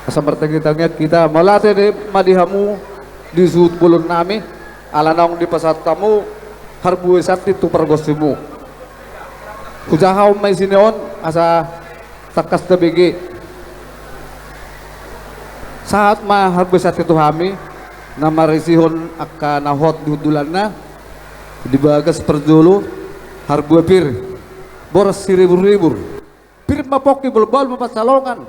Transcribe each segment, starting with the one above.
Seperti kita melatih di madihamu di sud bulun nami alanong di pasat tamu harbu sakti tu pergosimu ujahau may sineon asa takas tabigi saat ma harbu sakti tu hami na marisihon akka nahot dudulan na di bagas perjulu harbu pir boros siribur-ribur pir mapoki bulbal mapasalongan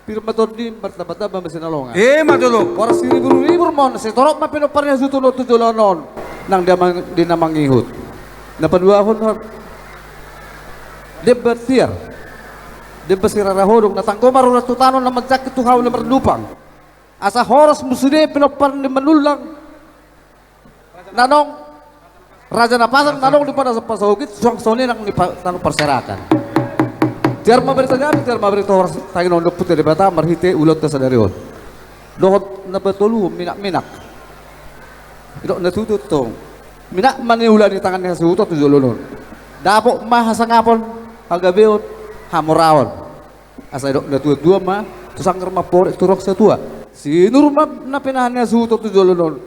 pir matodi martabata masinalongan matulog boros siribur-ribur mon setorok mapinoparnya sutunod tujulonon nang di namangihut napaduahon debatir debasirarahorong natangko marurat tutanon na magjakit tuhaw na merdupang asa horas musude pinopar ni manulang nanong raja napasan nanong di pada sa pasahugit suang soni nang tanong perserakan tiar maberita niya tiar maberita horas tayo nong putih di bata marhite ulot na sa darion dohot na batulu minak-minak ito natutut tong minak maniulan ni tangan niya sa utot tujulunon dapo mahasa ngapon hagabiot hamoraon asa ito natutut dua ma tusang mapor turok sa tua sinur na pinahan niya sa utot tujulunon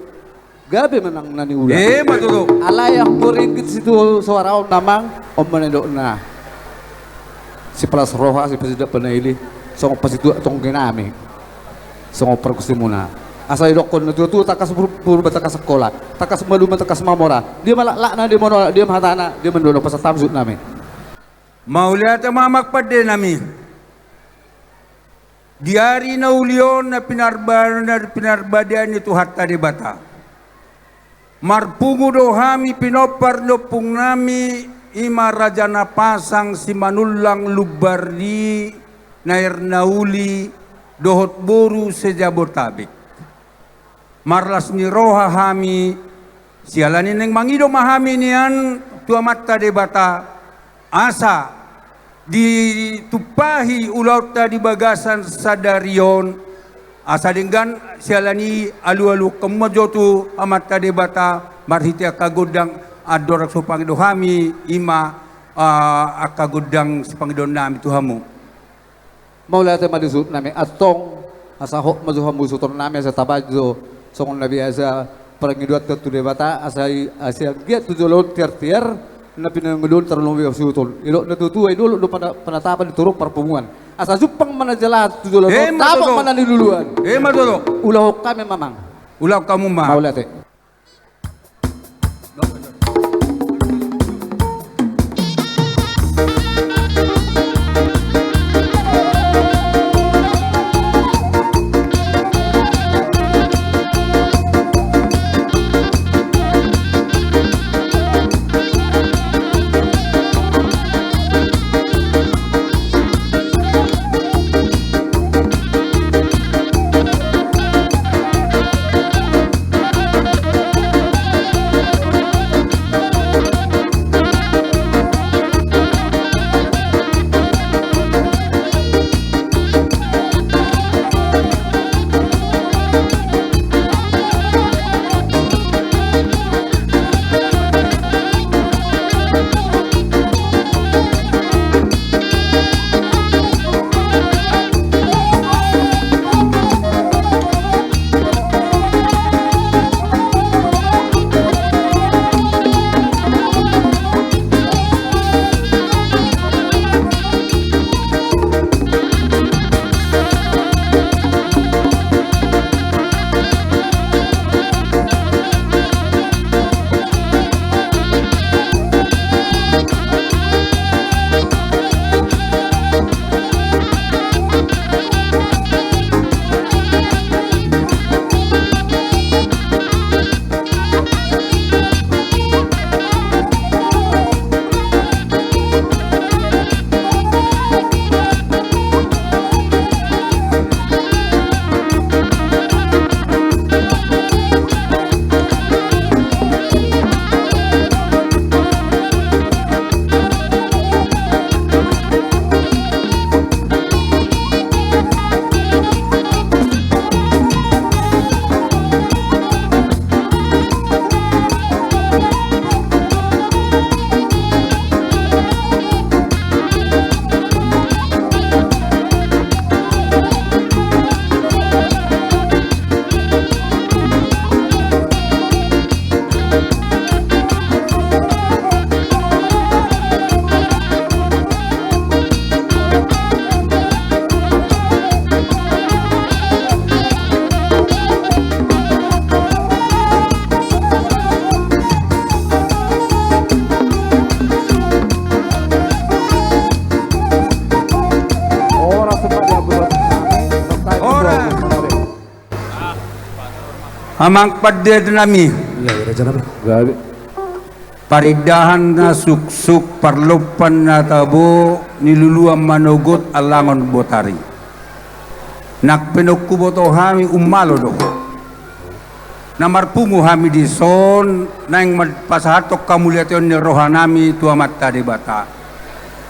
gabi manang naniulan matulog alayang kuringkit situ suaraon namang o manado na si Pras Roja si Presida Panaili so pasitu atong ginami so perkusi muna asa idok kon natutu takas puro takas sekolah takas maluman takas mamora dia malak na dia mono dia mahatana dia mendono pas tamsud namin mauliat mamakpad din nami diari na ulion na pinarbadian itu hatta di bata marpungu do hami pinopar do pung nami ima raja na pasang si manulang lubardi nair nauli dohot boru sejabotabik marlas ni roha hami sialanin neng mangido mahami nian tua mata debata asa ditupahi ulauta di bagasan sadarion asa dengan sialani alu-alu kemojotu amata debata marhitia kagodang adorak supang dohami ima akagudang supang nami tuhamu maula te madisut nami atong asa hok mazuhamu suton nami asa tabajo song nabi asa perangidot tu debata asa asia giat tujulon tiar-tiar na pinangudon tarulong wi suton ilo natutuay dulu do panatapan diturok perpunguan asa jupang manajala tujulon tapok mananiluluan matulog ulah kami mamang ulah kamu ma maula te Amang padde nami Iya, Raja Napa. Gabi. paridahan na suksuk parlupan na tabo niluluang manugot alangon botari. Nakpinukuboto hami umalo doko. Namarpungu hami di son nang pasahatok kamulyation ni rohanami tuamat tadi bata.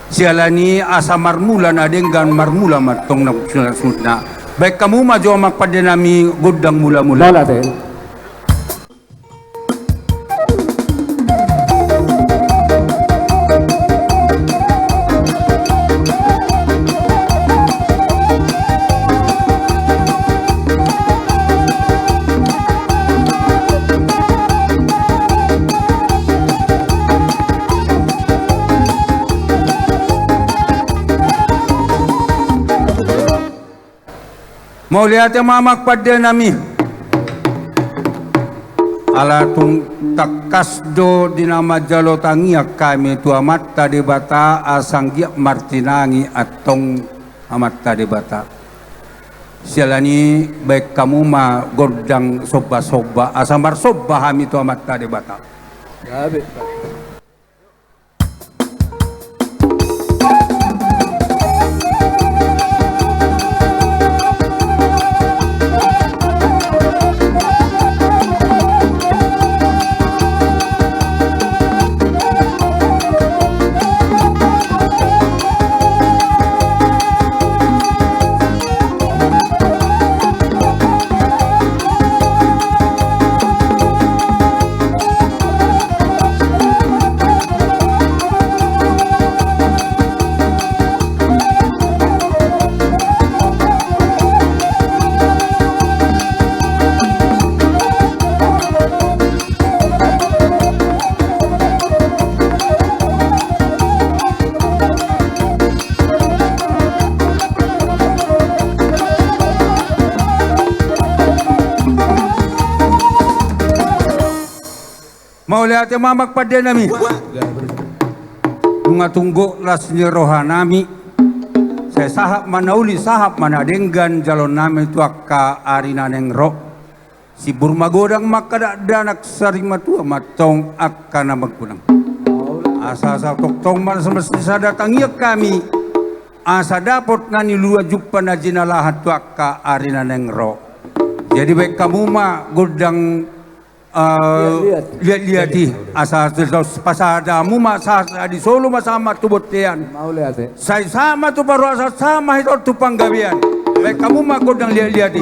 Sialani asa marmula na denggan marmula matong na. Baik kamu maju amak pada nami godang mula-mula. Lala tayo. Mau lihat yang mamak pada nami ala tung takas do dinama jalo tangia kami tu amat tadi bata asang giak martinangi atong amat tadi bata sialani baik kamu ma godang soba-soba asamar soba hami tu amat tadi bata. Gabi. Mau lihat yang mamak pada nami bunga tunggu las ni rohanami saya sahab manauli sahab mana denggan jalon nami tuaka arina neng ro si burma godang maka danak sarima tua matong akana magkunang asa toktong man semesti sadatangia kami asa dapot ngani lua jupan na jinalahat tuaka arina neng ro jadi baik kamu ma godang lihat asa pasada mu masa di Solo masama tubutian Mau lihat tayo. saya sama tu baru asa sama itu tu panggabian baik kamu mah godang lihat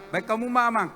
Baik kamu mamang.